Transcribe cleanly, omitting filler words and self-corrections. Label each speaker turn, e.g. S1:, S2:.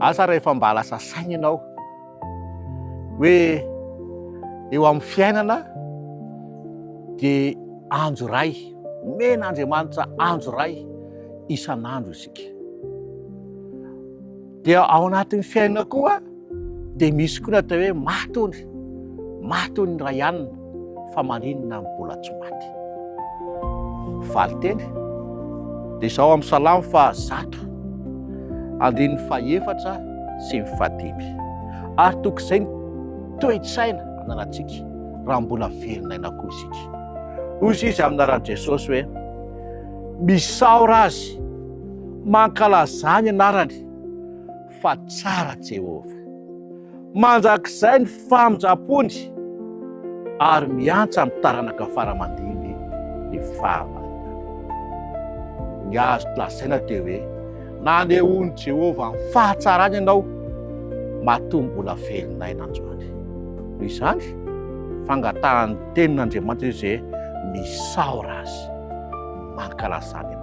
S1: Asa rehefa mba lasa saina ianao hoe eo amin'ny fiainana dia andro ray, omen'Andriamanitra andro ray isan'andro isika. Dia ao anatin'ny fiainana koa dia misy koa natao hoe matony ray anina fa maninona ny mbola tsy maty. Valy teny dia izao amin'ny Salamo fa 1:4-5 ary tokizay ny toe-tsaina ananantsika raha mbola velon'aina koa isika. Hoy izy amin'ny anaran'i Jesosy hoe misaora azy, mankalazany anarany fa tsara Jehovah, manjakizay ny famonjam-pony ary miantsa amin'ny taranaka faramandiny ny fahavalana. Ny azo lazaina dia hoe nanehoany Jehovah ny fahatsarany ianao matoa mbola velon'aina androany. Noho izany fangatahan'ny tenin'Andriamanitra izy hoe misaora azy, mankalazany